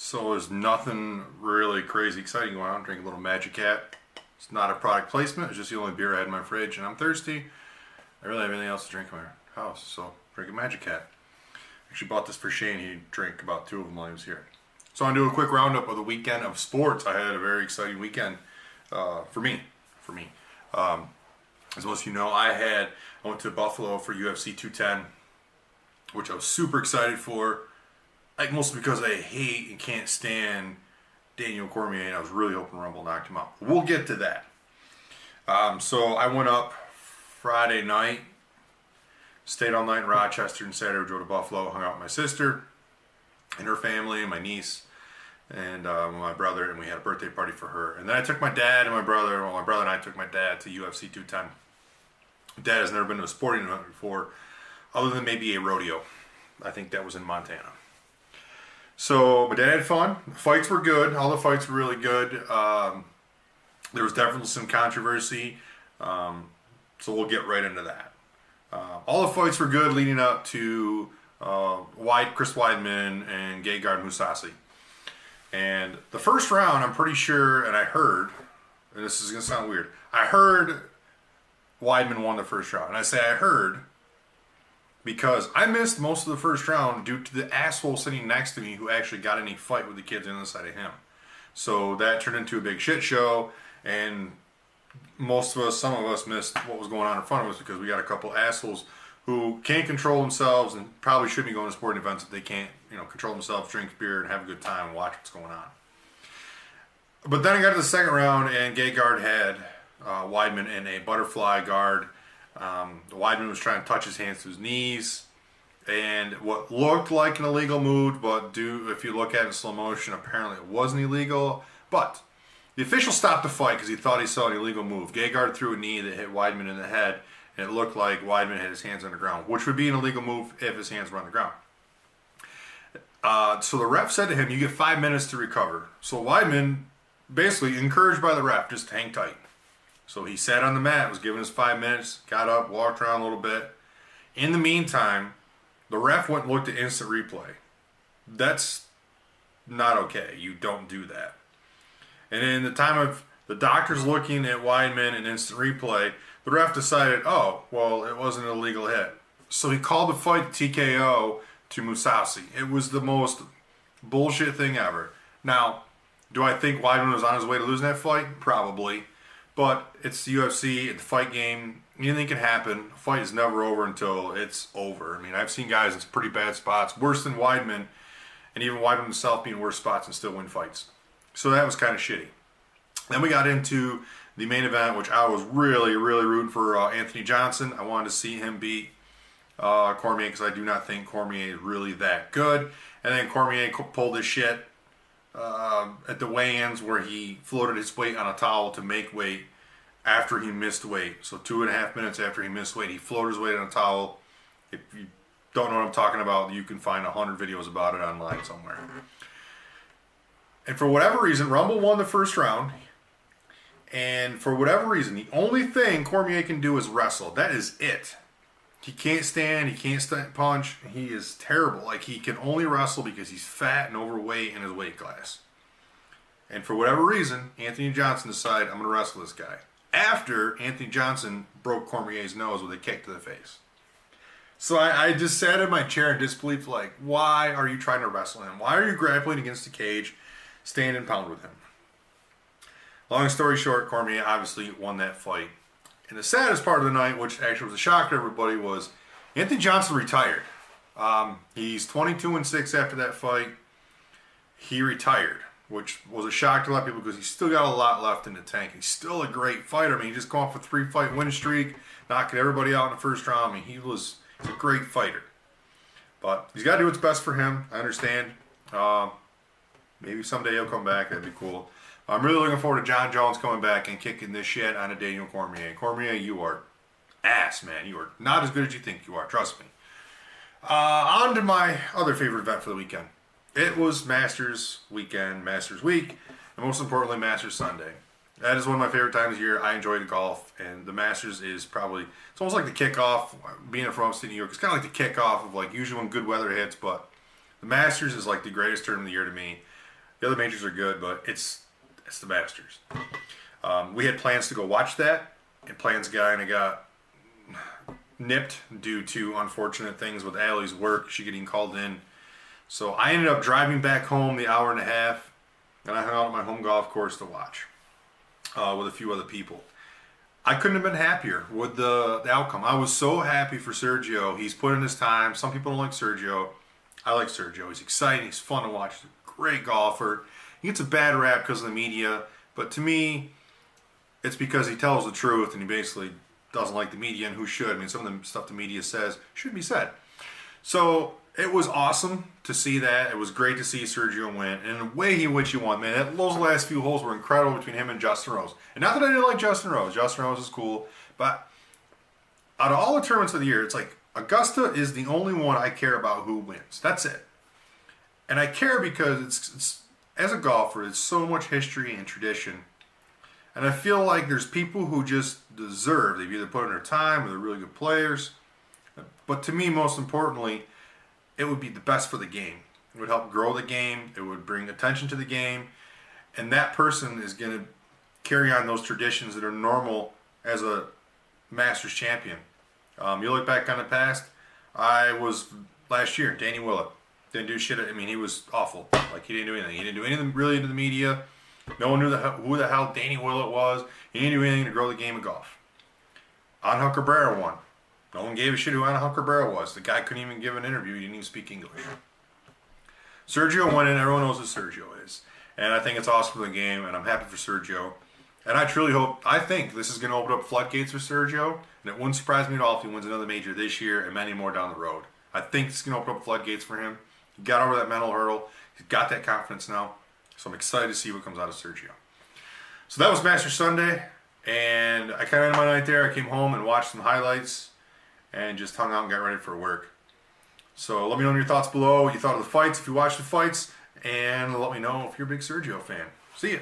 So there's nothing really crazy exciting going on. Drink a little Magic Hat. It's not a product placement. It's just the only beer I had in my fridge, and I'm thirsty. I really have anything else to drink in my house, so drink a Magic Hat. Actually bought this for Shane. He drank about 2 of them while he was here. So I'm gonna do a quick roundup of the weekend of sports. I had a very exciting weekend for me. As most of you know, I went to Buffalo for UFC 210, which I was super excited for. Like mostly because I hate and can't stand Daniel Cormier, and I was really hoping Rumble knocked him out. We'll get to that. So I went up Friday night, stayed all night in Rochester, and Saturday we drove to Buffalo, hung out with my sister and her family, and my niece, and my brother, and we had a birthday party for her. And then I took my dad and my brother, my brother and I took my dad to UFC 210. Dad has never been to a sporting event before, other than maybe a rodeo. I think that was in Montana. So my dad had fun. The fights were good. All the fights were really good. There was definitely some controversy. So we'll get right into that. All the fights were good leading up to Chris Weidman and Gegard Mousasi. And the first round, I'm pretty sure, and I heard, and this is going to sound weird, I heard Weidman won the first round. And I say I heard because I missed most of the first round due to the asshole sitting next to me who actually got in a fight with the kids on the side of him. So that turned into a big shit show, and some of us missed what was going on in front of us because we got a couple assholes who can't control themselves and probably shouldn't be going to sporting events if they can't, control themselves, drink beer, and have a good time and watch what's going on. But then I got to the second round, and Gegard had Weidman in a butterfly guard. Weidman was trying to touch his hands to his knees, and what looked like an illegal move, but if you look at it in slow motion, apparently it wasn't illegal. But the official stopped the fight because he thought he saw an illegal move. Gegard threw a knee that hit Weidman in the head, and it looked like Weidman had his hands on the ground, which would be an illegal move if his hands were on the ground. So the ref said to him, "You get 5 minutes to recover." So Weidman, basically encouraged by the ref, just hang tight. So he sat on the mat, was given his 5 minutes, got up, walked around a little bit. In the meantime, the ref went and looked at instant replay. That's not okay. You don't do that. And in the time of the doctors looking at Weidman in instant replay, the ref decided, oh, well, it wasn't an illegal hit. So he called the fight TKO to Mousasi. It was the most bullshit thing ever. Now, do I think Weidman was on his way to losing that fight? Probably. But it's the UFC, it's a fight game. Anything can happen. A fight is never over until it's over. I mean, I've seen guys in pretty bad spots, worse than Weidman, and even Weidman himself being in worse spots and still win fights. So that was kind of shitty. Then we got into the main event, which I was really, really rooting for Anthony Johnson. I wanted to see him beat Cormier because I do not think Cormier is really that good. And then Cormier pulled his shit at the weigh-ins where he floated his weight on a towel to make weight after he missed weight. So 2.5 minutes after he missed weight, he floated his weight on a towel. If you don't know what I'm talking about, you can find 100 videos about it online somewhere. And for whatever reason, Rumble won the first round. And for whatever reason, the only thing Cormier can do is wrestle. That is it. He can't stand, he can't punch. He is terrible. Like, he can only wrestle because he's fat and overweight in his weight class. And for whatever reason, Anthony Johnson decided, I'm going to wrestle this guy. After Anthony Johnson broke Cormier's nose with a kick to the face. So I just sat in my chair in disbelief, like, why are you trying to wrestle him? Why are you grappling against the cage, stand and pound with him? Long story short, Cormier obviously won that fight. And the saddest part of the night, which actually was a shock to everybody, was Anthony Johnson retired. He's 22-6 after that fight. He retired, which was a shock to a lot of people because he's still got a lot left in the tank. He's still a great fighter. I mean, he just came off a 3-fight win streak, knocking everybody out in the first round. I mean, he's a great fighter. But he's got to do what's best for him. I understand. Maybe someday he'll come back. That'd be cool. I'm really looking forward to John Jones coming back and kicking this shit on a Daniel Cormier. Cormier, you are ass, man. You are not as good as you think you are. Trust me. On to my other favorite event for the weekend. It was Masters weekend, Masters week, and most importantly, Masters Sunday. That is one of my favorite times of year. I enjoy the golf, and the Masters is probably, it's almost like the kickoff, being from upstate New York, it's kind of like the kickoff of like usually when good weather hits, but the Masters is like the greatest tournament of the year to me. The other majors are good, but it's the Masters. We had plans to go watch that, and plans kind of got nipped due to unfortunate things with Allie's work. She getting called in. So I ended up driving back home the hour and a half, and I hung out at my home golf course to watch with a few other people. I couldn't have been happier with the outcome. I was so happy for Sergio. He's put in his time. Some people don't like Sergio. I like Sergio. He's exciting. He's fun to watch. He's a great golfer. He gets a bad rap because of the media, but to me, it's because he tells the truth and he basically doesn't like the media, and who should? I mean, some of the stuff the media says should be said. So it was awesome to see that. It was great to see Sergio win, and the way in which he won, man, those last few holes were incredible between him and Justin Rose. And not that I didn't like Justin Rose. Justin Rose is cool, but out of all the tournaments of the year, it's like Augusta is the only one I care about who wins. That's it. And I care because it's as a golfer, it's so much history and tradition. And I feel like there's people who just deserve. They've either put in their time or they're really good players. But to me, most importantly, it would be the best for the game. It would help grow the game. It would bring attention to the game. And that person is going to carry on those traditions that are normal as a Masters champion. You look back on the past, I was last year, Danny Willett. Didn't do shit. I mean, he was awful. Like, he didn't do anything. He didn't do anything really into the media. No one knew who the hell Danny Willett was. He didn't do anything to grow the game of golf. Angel Cabrera won. No one gave a shit who Angel Cabrera was. The guy couldn't even give an interview. He didn't even speak English. Sergio won, and everyone knows who Sergio is. And I think it's awesome for the game, and I'm happy for Sergio. And I truly hope, I think this is going to open up floodgates for Sergio, and it wouldn't surprise me at all if he wins another major this year and many more down the road. I think it's going to open up floodgates for him. He got over that mental hurdle. He's got that confidence now. So I'm excited to see what comes out of Sergio. So that was Masters Sunday, and I kind of ended my night there. I came home and watched some highlights and just hung out and got ready for work. So let me know your thoughts below, what you thought of the fights, if you watched the fights, and let me know if you're a big Sergio fan. See ya.